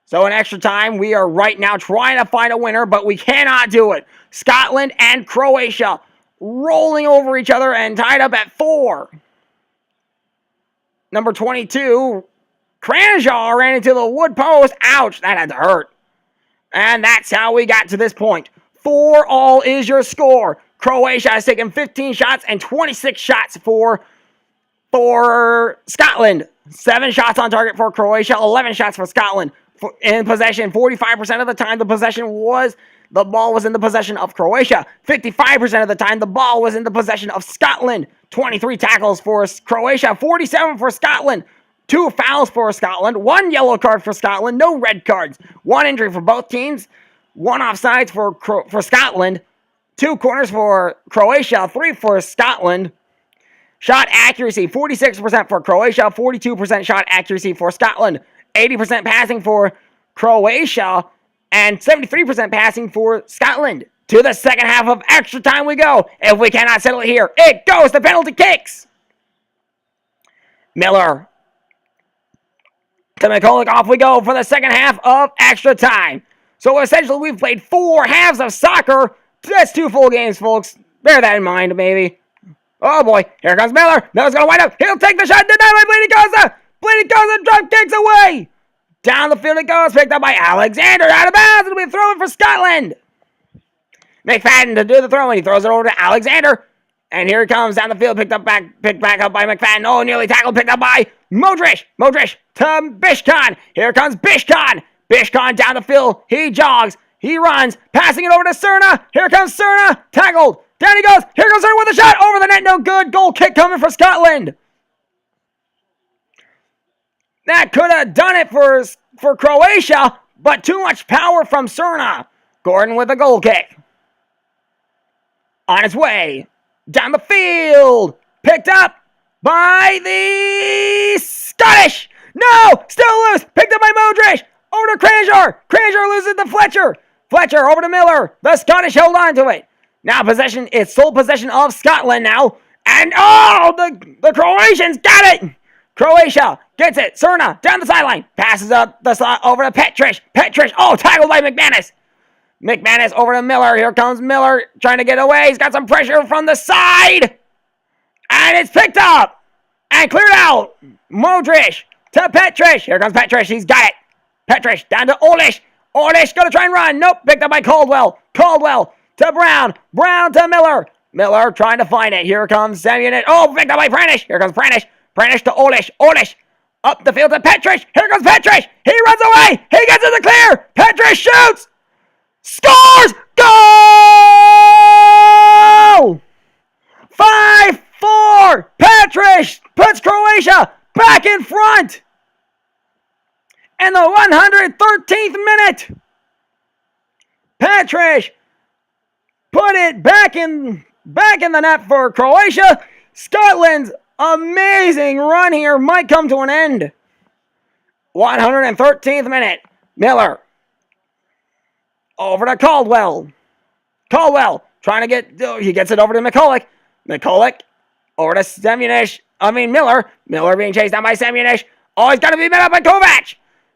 So in extra time, we are right now trying to find a winner, but we cannot do it. Scotland and Croatia rolling over each other and tied up at 4. Number 22, Kranjar ran into the wood post. Ouch, that had to hurt. And that's how we got to this point. 4-all is your score. Croatia has taken 15 shots and 26 shots for Scotland. 7 shots on target for Croatia, 11 shots for Scotland. In possession, 45% of the time the ball was in the possession of Croatia. 55% of the time the ball was in the possession of Scotland. 23 tackles for Croatia, 47 for Scotland. 2 fouls for Scotland, 1 yellow card for Scotland, no red cards. 1 injury for both teams, 1 offsides for Scotland. 2 corners for Croatia, 3 for Scotland. Shot accuracy, 46% for Croatia, 42% shot accuracy for Scotland. 80% passing for Croatia, and 73% passing for Scotland. To the second half of extra time we go. If we cannot settle it here, it goes to penalty kicks. Miller to McCulloch, off we go for the second half of extra time. So essentially we've played 4 halves of soccer. That's 2 full games, folks. Bear that in mind, maybe. Oh boy, here comes Miller. Miller's gonna wind up. He'll take the shot. Denied by Bleeding Costa. Bleeding Costa drop kicks away. Down the field it goes. Picked up by Alexander. Out of bounds. It'll be thrown for Scotland. McFadden to do the throw. And he throws it over to Alexander. And here he comes down the field. Picked back up by McFadden. Oh, nearly tackled. Picked up by Modric. Modric to Bishkan. Here comes Bishkan. Bishkan down the field. He jogs. He runs. Passing it over to Cerna. Here comes Cerna. Tackled. Down he goes. Here goes Cerna with a shot. Over the net. No good. Goal kick coming for Scotland. That could have done it for Croatia, but too much power from Cerna. Gordon with a goal kick. On his way. Down the field. Picked up by the Scottish. No! Still loose. Picked up by Modric. Over to Cranshaw. Cranshaw loses to Fletcher. Fletcher over to Miller. The Scottish held on to it. Now possession, it's sole possession of Scotland now. And the Croatians got it. Croatia gets it. Cerna down the sideline. Passes up the slot over to Petric. Petric, tackled by McManus. McManus over to Miller. Here comes Miller trying to get away. He's got some pressure from the side. And it's picked up. And cleared out. Modric to Petric. Here comes Petric. He's got it. Petric down to Olish. Olish going to try and run. Nope. Picked up by Caldwell. Caldwell to Brown. Brown to Miller. Miller trying to find it. Here comes Samuel. Picked up by Pranish. Here comes Pranish. Pranish to Olish. Olish up the field to Petric. Here comes Petric. He runs away. He gets in the clear. Petric shoots. Scores! Goal! 5-4. Petric puts Croatia back in front. In the 113th minute. Petric put it back in the net for Croatia. Scotland's amazing run here might come to an end. 113th minute. Miller. Over to Caldwell. Caldwell trying to get, he gets it over to McCulloch. McCulloch over to Semyonich. Miller. Miller being chased down by Semyonich. He's got to be met up by Kovac.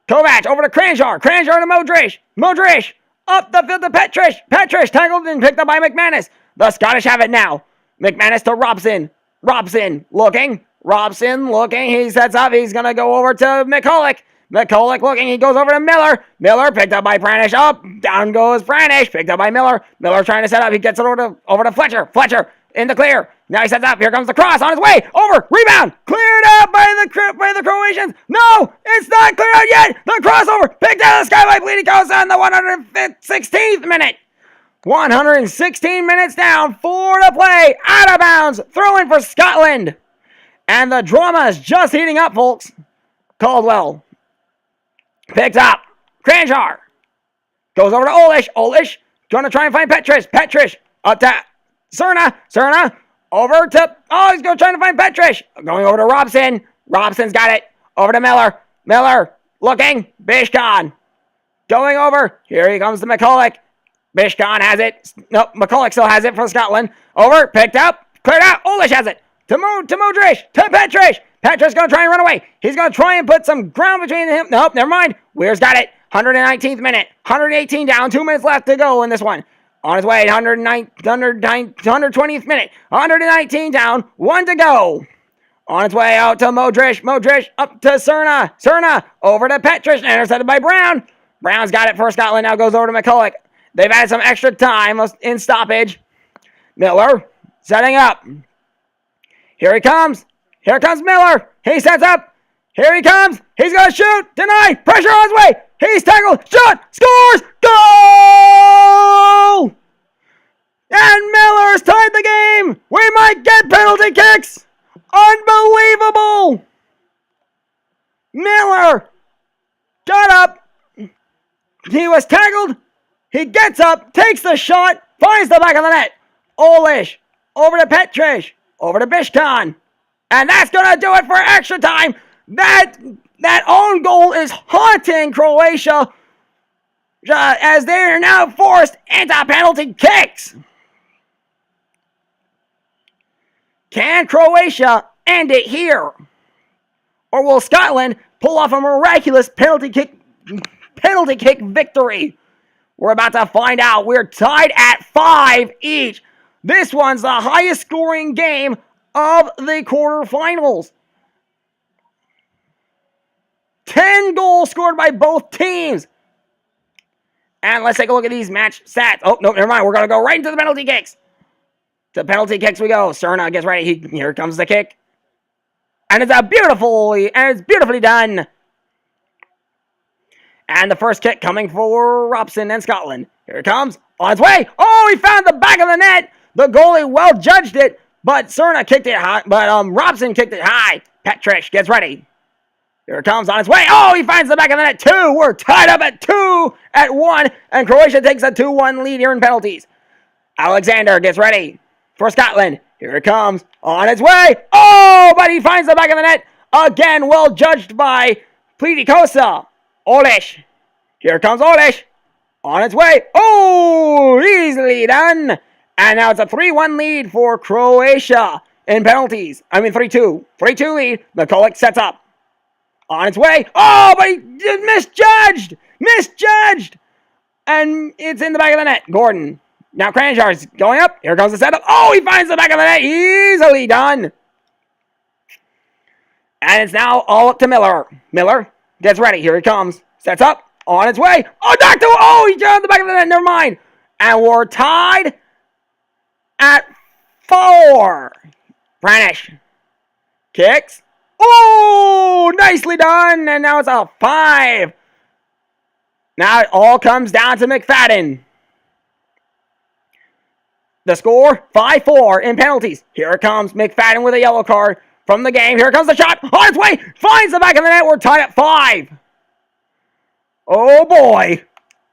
Kovac over to Cranshaw. Cranshaw to Modric. Modric up the field to Petric. Petric tackled and picked up by McManus. The Scottish have it now. McManus to Robson. Robson looking. Robson looking. He sets up. He's going to go over to McCulloch. McCulloch looking. He goes over to Miller. Miller picked up by Pranish. Up. Down goes Pranish. Picked up by Miller. Miller trying to set up. He gets it over to Fletcher. Fletcher in the clear. Now he sets up. Here comes the cross on his way. Over. Rebound. Cleared out by the Croatians. No. It's not cleared out yet. The crossover. Picked out of the sky by Bleedy Costa in the 116th minute. 116 minutes down. 4 to play. Out of bounds. Throw in for Scotland. And the drama is just heating up, folks. Caldwell. Picks up. Cranshaw. Goes over to Olish. Olish. Going to try and find Petric. Petric. Up to Cerna. Cerna. Over to... he's going to try to find Petric. Going over to Robson. Robson's got it. Over to Miller. Miller. Looking. Bishkan. Going over. Here he comes to McCulloch. Bishkan has it. Nope. McCulloch still has it for Scotland. Over. Picked up. Cleared out. Olish has it. To Modric. To Petric. Petric's going to try and run away. He's going to try and put some ground between him. Nope, never mind. Weir's got it. 119th minute. 118 down. 2 minutes left to go in this one. On his way. 120th minute. 119 down. 1 to go. On its way out to Modric. Modric up to Cerna. Cerna over to Petric. Intercepted by Brown. Brown's got it for Scotland. Now goes over to McCulloch. They've had some extra time in stoppage. Miller setting up. Here he comes. Here comes Miller. He sets up. Here he comes. He's going to shoot. Denied. Pressure on his way. He's tackled. Shot. Scores. Goal! And Miller's tied the game. We might get penalty kicks. Unbelievable. Miller got up. He was tackled. He gets up. Takes the shot. Finds the back of the net. Olish. Over to Petric. Over to Bishkan. And that's going to do it for extra time. That own goal is haunting Croatia as they are now forced into penalty kicks. Can Croatia end it here? Or will Scotland pull off a miraculous penalty kick victory? We're about to find out. We're tied at 5 each. This one's the highest scoring game of the quarterfinals. 10 goals scored by both teams. And let's take a look at these match stats. Oh, no, never mind. We're going to go right into the penalty kicks. To penalty kicks we go. Cerna gets ready. Here comes the kick. And it's beautifully done. And the first kick coming for Robson and Scotland. Here it comes. On its way. Oh, he found the back of the net. The goalie well judged it. But Cerna kicked it high. But Robson kicked it high. Petric gets ready. Here it comes on its way. Oh, he finds the back of the net. 2. We're tied up at 2-1. And Croatia takes a 2-1 lead here in penalties. Alexander gets ready for Scotland. Here it comes on its way. Oh, but he finds the back of the net. Again, well judged by Plitikosa. Olish. Here comes Olish. On its way. Oh, easily done. And now it's a 3-1 lead for Croatia in penalties. 3-2. 3-2 lead. McCulloch sets up. On its way. Oh, but he misjudged. Misjudged. And it's in the back of the net. Gordon. Now Cranshar's going up. Here comes the setup. Oh, he finds the back of the net. Easily done. And it's now all up to Miller. Miller gets ready. Here he comes. Sets up. On its way. Oh, knocked away. Oh, he turned the back of the net. Never mind. And we're tied at 4. Branish. Kicks. Oh, nicely done. And now it's a 5. Now it all comes down to McFadden. The score, 5-4 in penalties. Here it comes. McFadden with a yellow card from the game. Here comes the shot. On its way. Finds the back of the net. We're tied at 5. Oh, boy.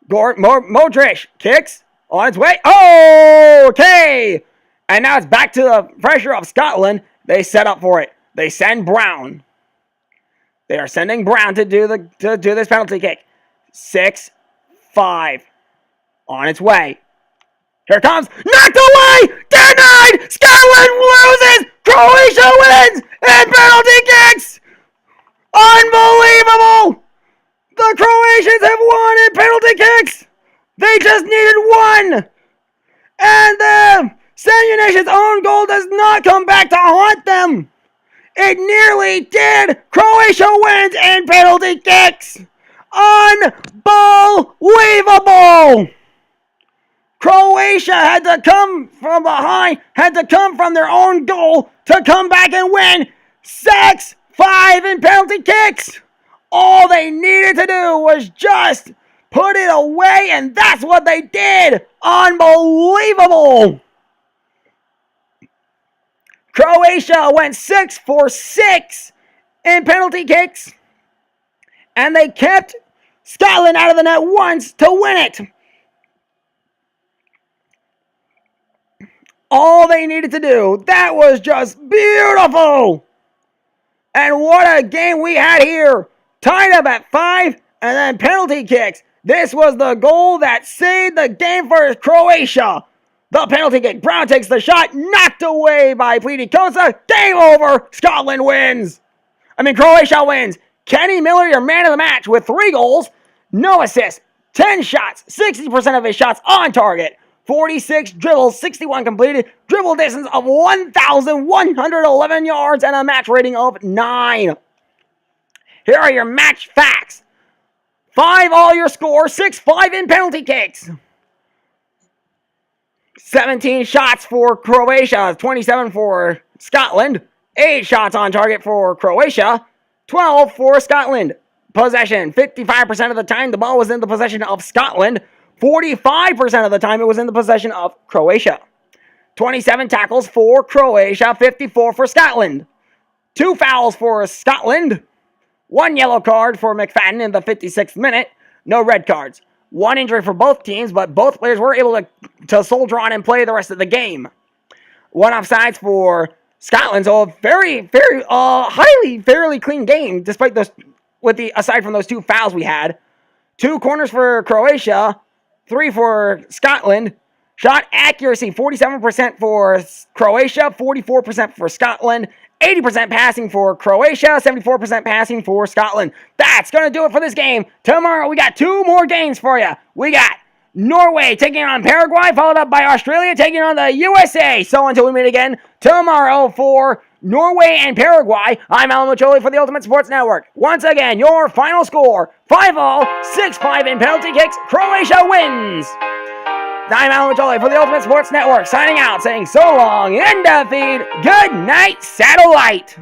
Modric kicks. On its way. Oh, okay. And now it's back to the pressure of Scotland. They set up for it. They send Brown. They are sending Brown to do this penalty kick. 6-5. On its way. Here it comes. Knocked away. Denied. Scotland loses. Croatia wins. And penalty kicks. Unbelievable. The Croatians have won in penalty kicks. They just needed 1. And the Senior Nation's own goal does not come back to haunt them. It nearly did. Croatia wins in penalty kicks. Unbelievable. Croatia had to come from behind, had to come from their own goal to come back and win 6-5 in penalty kicks. All they needed to do was just put it away, and that's what they did. Unbelievable. Croatia went 6 for 6 in penalty kicks, and they kept Scotland out of the net once to win it. All they needed to do. That was just beautiful. And what a game we had here. Tied up at 5 and then penalty kicks. This was the goal that saved the game for Croatia. The penalty kick. Brown takes the shot. Knocked away by Plitikosa. Game over. Scotland wins. Croatia wins. Kenny Miller, your man of the match with 3 goals. No assists. 10 shots. 60% of his shots on target. 46 dribbles, 61 completed, dribble distance of 1,111 yards, and a match rating of 9. Here are your match facts. 5 all your score, 6-5 in penalty kicks. 17 shots for Croatia, 27 for Scotland. 8 shots on target for Croatia, 12 for Scotland. Possession, 55% of the time the ball was in the possession of Scotland. 45% of the time it was in the possession of Croatia. 27 tackles for Croatia, 54 for Scotland. 2 fouls for Scotland. 1 yellow card for McFadden in the 56th minute. No red cards. 1 injury for both teams, but both players were able to soldier on and play the rest of the game. 1 offsides for Scotland, so a very, fairly clean game, despite aside from those 2 fouls we had. 2 corners for Croatia. 3 for Scotland. Shot accuracy, 47% for Croatia, 44% for Scotland. 80% passing for Croatia, 74% passing for Scotland. That's going to do it for this game. Tomorrow, we got 2 more games for you. We got Norway taking on Paraguay, followed up by Australia taking on the USA. So until we meet again tomorrow for Norway and Paraguay, I'm Alan Macholi for the Ultimate Sports Network. Once again, your final score, 5 all, 6-5 in penalty kicks. Croatia wins. I'm Alan Macholi for the Ultimate Sports Network, signing out, saying so long, end of feed, good night, satellite.